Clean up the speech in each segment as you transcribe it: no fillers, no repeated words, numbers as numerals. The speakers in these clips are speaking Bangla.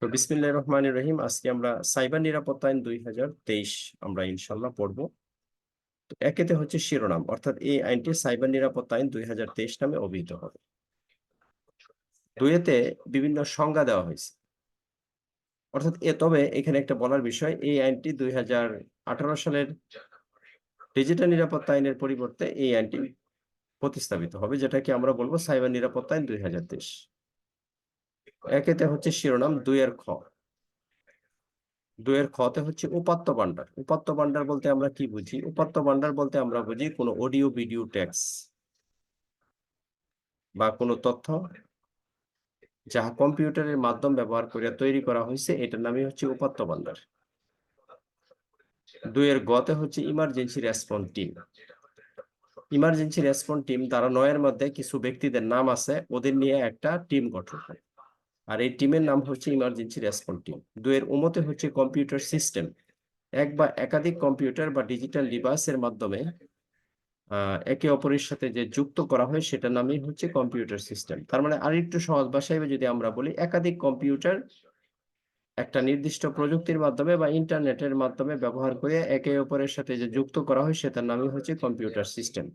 তো বিসমিল্লাহির রহমানির রহিম। আজকে আমরা সাইবার নিরাপত্তা আইন 2023 আমরা ইনশাল্লাহ পড়বো। তো একেতে হচ্ছে শিরোনাম, অর্থাৎ এই আইনটি সাইবার নিরাপত্তা আইন 2023 নামে অভিহিত হবে। দুইয়েতে বিভিন্ন সংজ্ঞা দেওয়া হয়েছে, অর্থাৎ তবে এখানে একটা বলার বিষয়, এই আইনটি 2018 সালের ডিজিটাল নিরাপত্তা আইনের পরিবর্তে এই আইনটি প্রতিস্থাপিত হবে, যেটাকে আমরা বলবো সাইবার নিরাপত্তা আইন 2023। একেতে হচ্ছে শিরোনাম, দুইয়ের খতে হচ্ছে উপাত্ত ভান্ডার। উপাত্ত ভান্ডার বলতে আমরা কি বুঝি? উপাত্ত ভান্ডার বলতে আমরা বুঝি কোনো অডিও ভিডিও টেক্সট বা কোনো তথ্য যাহা কম্পিউটারের মাধ্যম ব্যবহার করে তৈরি করা হয়েছে, এটার নামই হচ্ছে উপাত্ত ভান্ডার। দুইয়ের গতে হচ্ছে emergency response team. Emergency response team তারা 9-এর মধ্যে কিছু ব্যক্তিদের নাম আছে, ওদের নিয়ে একটা টিম গঠন হয়, আর এই টিমের নাম হচ্ছে ইমার্জেন্সি রেসপন্স টিম। দুইয়ের উমতে হচ্ছে কম্পিউটার সিস্টেম, এক বা একাধিক কম্পিউটার বা ডিজিটাল ডিভাইসের মাধ্যমে একে অপরের সাথে যে যুক্ত করা হয় সেটার নামই হচ্ছে কম্পিউটার সিস্টেম। তার মানে আরেকটু সহজ ভাষায় যদি আমরা বলি, একাধিক কম্পিউটার একটা নির্দিষ্ট প্রযুক্তির মাধ্যমে বা ইন্টারনেটের মাধ্যমে ব্যবহার করে একে অপরের সাথে যে যুক্ত করা হয় সেটার নামই হচ্ছে কম্পিউটার সিস্টেম।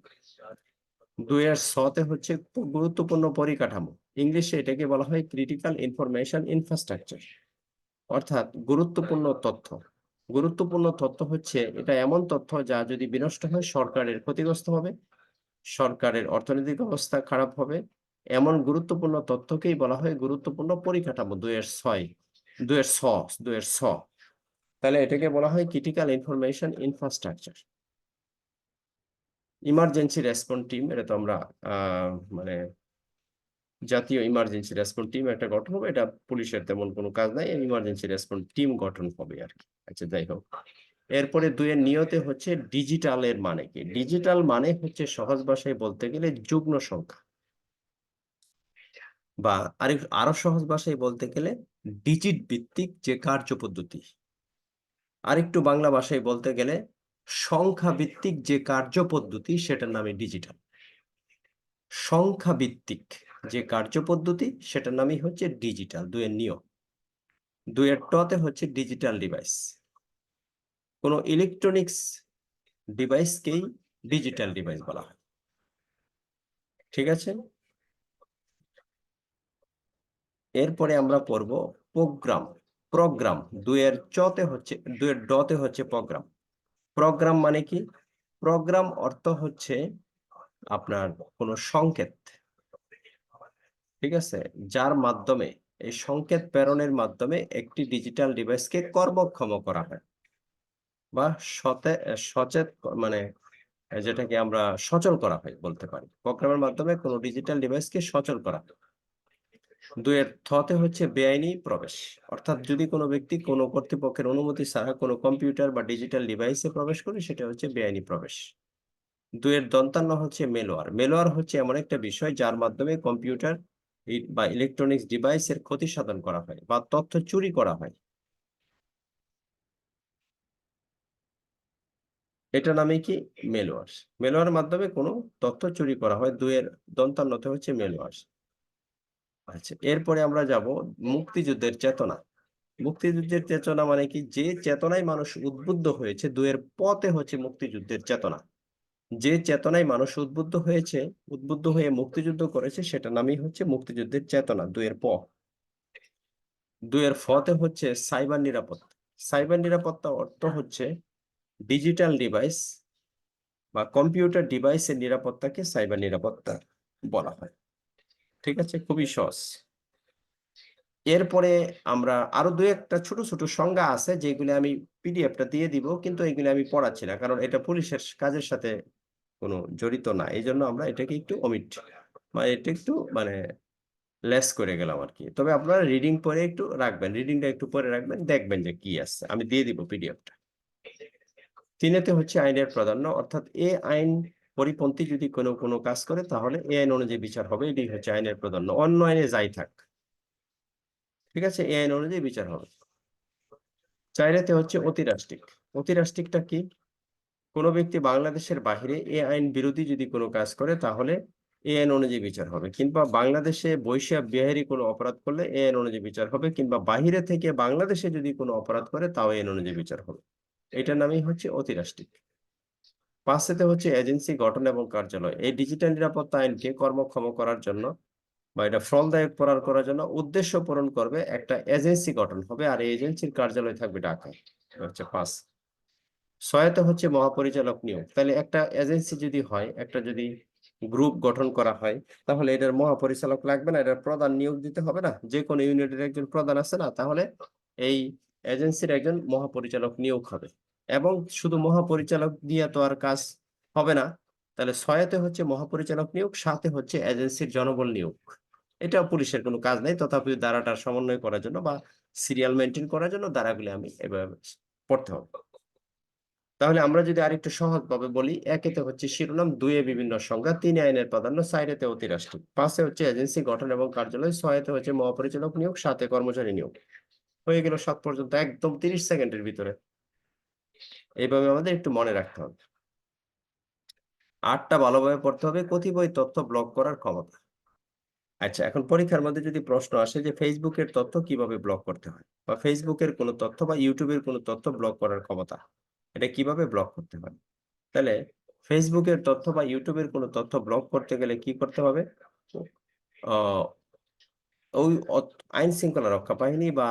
দুইয়ের ছতে হচ্ছে গুরুত্বপূর্ণ পরিকাঠামো, ইংলিশে এটাকে বলা হয় ক্রিটিক্যাল ইনফরমেশন ইনফ্রাস্ট্রাকচার, অর্থাৎ গুরুত্বপূর্ণ তথ্য। গুরুত্বপূর্ণ তথ্য হচ্ছে এটা এমন তথ্য যা যদি বিনষ্ট হয় সরকারের ক্ষতিগ্রস্ত হবে, সরকারের অর্থনৈতিক অবস্থা খারাপ হবে। এমন গুরুত্বপূর্ণ তথ্যকেই বলা হয় গুরুত্বপূর্ণ পরিকাঠামো। দুইয়ের ছ, তাহলে এটাকে বলা হয় critical information infrastructure. Emergency response team, এটা তো আমরা মানে জাতীয় ইমার্জেন্সি রেসপন্স টিম একটা গঠন হবে, এটা পুলিশের তেমন কোনো কাজ নাই, ইমার্জেন্সি রেসপন্স টিম গঠন হবে আর কি। আচ্ছা, যাই হোক। এরপরে দুইয়ের নিয়তে হচ্ছে ডিজিটালের মানে কি? ডিজিটাল মানে হচ্ছে সহজ ভাষায় বলতে গেলে যুগ্ম সংখ্যা, বা আরো সহজ ভাষায় বলতে গেলে ডিজিট ভিত্তিক যে কার্য পদ্ধতি। আরেকটু বাংলা ভাষায় বলতে গেলে সংখ্যা ভিত্তিক যে কার্য পদ্ধতি, সেটার নামে ডিজিটাল। সংখ্যা ভিত্তিক যে কার্য পদ্ধতি সেটার নামই হচ্ছে ডিজিটাল, দুইয়ের নিয়ম। দুইয়ের টতে হচ্ছে ডিজিটাল ডিভাইস, কোনো ইলেকট্রনিক্স ডিভাইসকেই ডিজিটাল ডিভাইস বলা হয়। ঠিক আছে, এরপরে আমরা পড়ব প্রোগ্রাম। প্রোগ্রাম দুইয়ের ডতে হচ্ছে প্রোগ্রাম। প্রোগ্রাম মানে কি? প্রোগ্রাম অর্থ হচ্ছে আপনার কোনো সংকেত, ঠিক আছে, যার মাধ্যমে এই সংকেত প্রেরণের মাধ্যমে একটি ডিজিটাল ডিভাইসকে কর্মক্ষম করা হয়, বা সচেত মানে যেটাকে আমরা সচল করা হয় বলতে পারি। প্রোগ্রামের মাধ্যমে কোনো ডিজিটাল ডিভাইসকে সচল করা হয়। দুইয়ের থতে হচ্ছে বেআইনি প্রবেশ, অর্থাৎ যদি কোনো ব্যক্তি কোনো কর্তৃপক্ষের অনুমতি ছাড়া কোনো কম্পিউটার বা ডিজিটাল ডিভাইসে প্রবেশ করে, সেটা হচ্ছে বেআইনি প্রবেশ। দুইয়ের দন্তান্ন হচ্ছে মেলোয়ার। মেলোয়ার হচ্ছে এমন একটা বিষয় যার মাধ্যমে কম্পিউটার বা ইলেকট্রনিক্স ডিভাইসের ক্ষতি সাধন করা হয় বা তথ্য চুরি করা হয়, এটা নামে কি? মেলোয়ার। মেলোয়ার মাধ্যমে কোনো তথ্য চুরি করা হয়। দুইয়ের দন্তান্নতে হচ্ছে মেলোয়ার। আচ্ছা, এরপরে আমরা যাব মুক্তিযুদ্ধের চেতনা। মুক্তিযুদ্ধের চেতনা মানে কি? যে চেতনায় মানুষ উদ্বুদ্ধ হয়েছে। দুইয়ের পথে হচ্ছে মুক্তিযুদ্ধের চেতনা, যে চেতনায় মানুষ উদ্বুদ্ধ হয়ে মুক্তিযুদ্ধ করেছে, সেটা নামই হচ্ছে মুক্তিযুদ্ধের চেতনা, দুইয়ের প। দুইয়ের ফতে হচ্ছে সাইবার নিরাপত্তা। সাইবার নিরাপত্তা অর্থ হচ্ছে ডিজিটাল ডিভাইস বা কম্পিউটার ডিভাইসের নিরাপত্তাকে সাইবার নিরাপত্তা বলা হয়। ঠিক আছে, খুবই সহজ। এরপরে আমরা আরো দুই একটা ছোট ছোট সংজ্ঞা আছে, যেগুলো আমি পিডিএফটা দিয়ে দিব, কিন্তু এগুলো আমি পড়াচ্ছি না, কারণ এটা পুলিশের কাজের সাথে কোনো জড়িত না। এই জন্য আমরা এটাকে একটু অমিট, মানে এটা একটু মানে লেস করে গেলাম আর কি। তবে আপনারা রিডিং পরে একটু রাখবেন, রিডিংটা একটু পরে রাখবেন, দেখবেন যে কি আছে। আমি দিয়ে দিব পিডিএফটা। তিনেতে হচ্ছে আইনের প্রাধান্য, অর্থাৎ এ আইন পরিপন্থী যদি কোনো কাজ করে, তাহলে এই আইন অনুযায়ী বিচার হবে। এটি হচ্ছে আইনের প্রাধান্য, অন্য আইনে যাই থাক, ঠিক আছে, এই আইন অনুযায়ী বিচার হবে। চাইরেতে হচ্ছে অতিরাষ্ট্রিক। অতিরাষ্ট্রিকটা কি? কোনো ব্যক্তি বাংলাদেশের বাহিরে এ আইন বিরোধী যদি কোনো কাজ করে, তাহলে এই আইন অনুযায়ী বিচার হবে, কিংবা বাংলাদেশে বৈশা বিহারি কোনো অপরাধ করলে এই আইন অনুযায়ী বিচার হবে, কিংবা বাহিরে থেকে বাংলাদেশে যদি কোনো অপরাধ করে তাও এই আইন অনুযায়ী বিচার হবে। এটার নামই হচ্ছে অতিরাষ্ট্রিক। পাঁচেতে হচ্ছে এজেন্সি গঠন এবং কার্যালয়। এই ডিজিটাল নিরাপত্তা আইনকে কর্মক্ষম করার জন্য বা এটা ফলদায়ক করার জন্য উদ্দেশ্য পূরণ করবে একটা এজেন্সি গঠন হবে, আর এই এজেন্সির কার্যালয় থাকবে ঢাকায়। হচ্ছে 5। ছয়তে হচ্ছে মহাপরিচালক নিয়োগ। তাহলে একটা এজেন্সি যদি হয়, একটা যদি গ্রুপ গঠন করা হয়, তাহলে এটার মহাপরিচালক লাগবে না, এটার প্রধান নিয়োগ দিতে হবে না? যে কোনো ইউনিটের একজন প্রধান আছে না, তাহলে এই এজেন্সির একজন মহাপরিচালক নিয়োগ হবে। এবং শুধু মহাপরিচালক দিয়ে তো আর কাজ হবে না। তাহলে 6-তে হচ্ছে মহাপরিচালক নিয়োগ, 7-এ হচ্ছে এজেন্সির জনবল নিয়োগ। এটা পুলিশের কোনো কাজ নেই, তথাপি ধারাটার সমন্বয় করার জন্য বা সিরিয়াল মেনটেন করার জন্য ধারাগুলি আমি এভাবে পড়তে হবে। তাহলে আমরা যদি আরেকটু সহজভাবে বলি, 1-এতে হচ্ছে শিরোনাম, 2-এ বিভিন্ন সংজ্ঞা, 3-এ আইনের প্রাধান্য, 4-এতে অতিরাষ্ট্রিক, 5-এ হচ্ছে এজেন্সি গঠন এবং কার্যালয়, 6-এতে হচ্ছে মহাপরিচালক নিয়োগ, 7-এ কর্মচারী নিয়োগ। হয়ে গেল 7 পর্যন্ত, একদম 30 সেকেন্ডের ভিতরে। এইভাবে আমাদের একটু মনে রাখতে হবে। 8টা ভালোভাবে পড়তে হবে। কতিপয় তথ্য ব্লক করার ক্ষমতা। আচ্ছা, এখন পরীক্ষার মধ্যে যদি প্রশ্ন আসে যে ফেসবুকের তথ্য কিভাবে ব্লক করতে হয়, বা ফেসবুকের কোনো তথ্য বা ইউটিউবের কোনো তথ্য ব্লক করার ক্ষমতা, এটা কিভাবে ব্লক করতে হয়? তাহলে ফেসবুকের তথ্য বা ইউটিউবের কোনো তথ্য ব্লক করতে গেলে কি করতে হবে? আহ, ওই আইন শৃঙ্খলা রক্ষা বাহিনী বা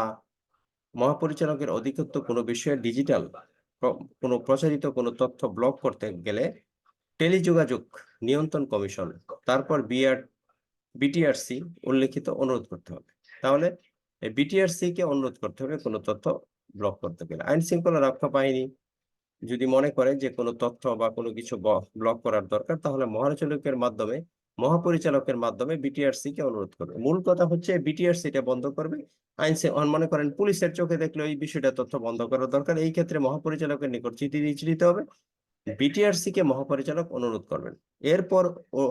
মহাপরিচালকের অধিকৃত কোনো বিষয়ে ডিজিটাল কোনো প্রচারিত কোনো তথ্য ব্লক করতে গেলে টেলিযোগাযোগ নিয়ন্ত্রণ কমিশন, তারপর বিটিআরসি উল্লেখিত অনুরোধ করতে হবে। তাহলে বিটিআরসি কে অনুরোধ করতে হবে কোনো তথ্য ব্লক করতে গেলে। আইন শৃঙ্খলা রক্ষা বাহিনী যদি মনে করে যে কোনো তথ্য বা কোনো কিছু ব্লক করার দরকার, তাহলে মহাপরিচালকের মাধ্যমে বিটিআরসি কে অনুরোধ করবে। মূল কথা হচ্ছে বিটিআরসি টা বন্ধ করবে। মনে করেন পুলিশের চোখে দেখলে এই বিষয়টা তথ্য বন্ধ করার দরকার, এই ক্ষেত্রে মহাপরিচালকের নিকট চিঠি দিতে হবে। বিটিআরসি কে মহাপরিচালক অনুরোধ করবেন। এরপর ও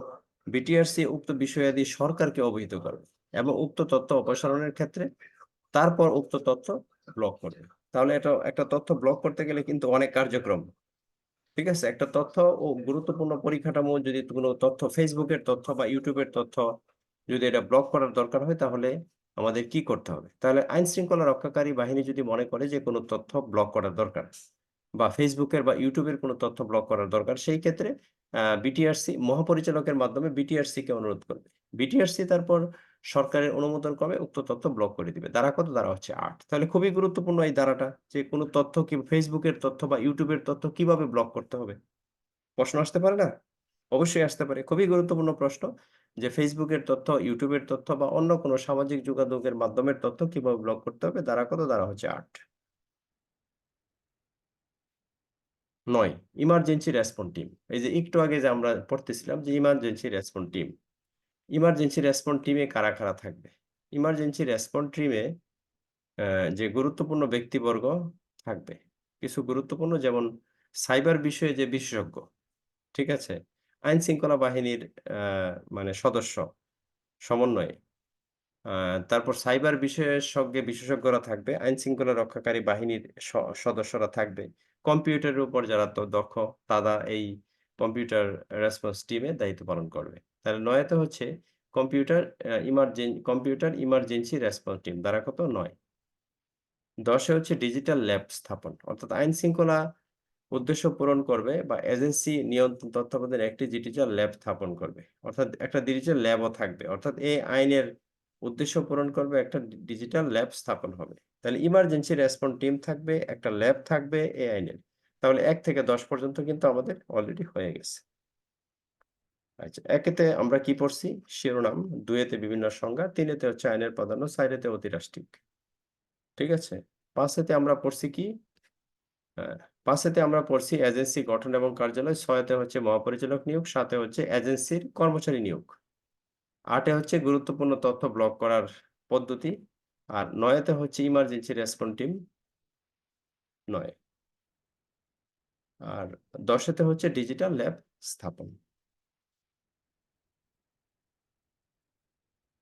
বিটিআরসি উক্ত বিষয়াদি সরকারকে অবহিত করবে এবং উক্ত তথ্য অপসারণের ক্ষেত্রে তারপর উক্ত তথ্য ব্লক করবে। তাহলে এটা একটা তথ্য ব্লক করতে গেলে কিন্তু অনেক কার্যক্রম। ঠিক আছে, একটা তথ্য ও গুরুত্বপূর্ণ পরিকাঠামো যদি কোনো তথ্য, ফেসবুকের তথ্য বা ইউটিউবের তথ্য যদি এটা ব্লক করার দরকার হয়, তাহলে আমাদের কি করতে হবে? তাহলে আইন শৃঙ্খলা রক্ষাকারী বাহিনী যদি মনে করে যে কোনো তথ্য ব্লক করার দরকার, বা ফেসবুকের বা ইউটিউবের কোনো তথ্য ব্লক করার দরকার, সেই ক্ষেত্রে বিটিআরসি মহাপরিচালকের মাধ্যমে বিটিআরসি কে অনুরোধ করবে। বিটিআরসি তারপর সরকারের অনুমোদন ক্রমে উক্ত তথ্য ব্লক করে দিবে। ধারা কত? ধারা হচ্ছে 8। তাহলে খুবই গুরুত্বপূর্ণ এই ধারাটা, যে কোনো তথ্য কি ফেসবুকের তথ্য বা ইউটিউবের তথ্য কিভাবে ব্লক করতে হবে। প্রশ্ন আসতে পারে না? অবশ্যই আসতে পারে। খুবই গুরুত্বপূর্ণ প্রশ্ন, যে ফেসবুকের তথ্য, ইউটিউবের তথ্য বা অন্য কোনো সামাজিক যোগাযোগের মাধ্যমের তথ্য কিভাবে ব্লক করতে হবে। ধারা কত? ধারা হচ্ছে 8। 9, ইমার্জেন্সি রেসপন্স টিম। এই যে একটু আগে যে আমরা পড়তেছিলাম যে emergency response team, emergency response টিমে কারা কারা থাকবে? ইমার্জেন্সি রেসপন্স টিমে যে গুরুত্বপূর্ণ ব্যক্তিবর্গ থাকবে, কিছু গুরুত্বপূর্ণ, যেমন সাইবার বিষয়ে যে বিশেষজ্ঞ, ঠিক আছে, আইন শৃঙ্খলা বাহিনীর মানে সদস্য সমন্বয়ে, তারপর সাইবার বিষয়ের সঙ্গে বিশেষজ্ঞরা থাকবে, আইন শৃঙ্খলা রক্ষাকারী বাহিনীর সদস্যরা থাকবে, কম্পিউটারের উপর যারা তো দক্ষ, তারা এই কম্পিউটার রেসপন্স টিমে দায়িত্ব পালন করবে। তাহলে 9-তে হচ্ছে কম্পিউটার ইমার্জেন্সি রেসপন্স টিম। ধারা কত? 9। 10-এ হচ্ছে ডিজিটাল ল্যাব স্থাপন, অর্থাৎ আইন শৃঙ্খলা উদ্দেশ্য পূরণ করবে বা এজেন্সি নিয়ন্ত্রণ তত্ত্বাবধানে একটি ডিজিটাল ল্যাব স্থাপন করবে, অর্থাৎ একটা ডিজিটাল ল্যাবও থাকবে, অর্থাৎ এই আইনের উদ্দেশ্য পূরণ করবে, একটা ডিজিটাল ল্যাব স্থাপন হবে। তাহলে ইমার্জেন্সি রেসপন্স টিম থাকবে, একটা ল্যাব থাকবে এই আইনের। তাহলে 1 থেকে 10 পর্যন্ত কিন্তু আমাদের অলরেডি হয়ে গেছে। আচ্ছা, 1-এতে আমরা কি পড়ছি? শিরোনাম, 2-এতে বিভিন্ন সংজ্ঞা, 3-এতে হচ্ছে আইনের প্রাধান্য, 4-এতে অতিরাষ্ট্রিক। ঠিক আছে, 5-এতে আমরা পড়ছি কি? হ্যাঁ, 5-এতে আমরা পড়ছি এজেন্সি গঠন এবং কার্যালয়, 6-এতে হচ্ছে মহাপরিচালক নিয়োগ, 7-এ হচ্ছে এজেন্সির কর্মচারী নিয়োগ, 8-এ হচ্ছে গুরুত্বপূর্ণ তথ্য ব্লক করার পদ্ধতি, আর 9-এতে হচ্ছে ইমার্জেন্সি রেসপন্স টিম 9, আর 10-এতে হচ্ছে ডিজিটাল ল্যাব স্থাপন।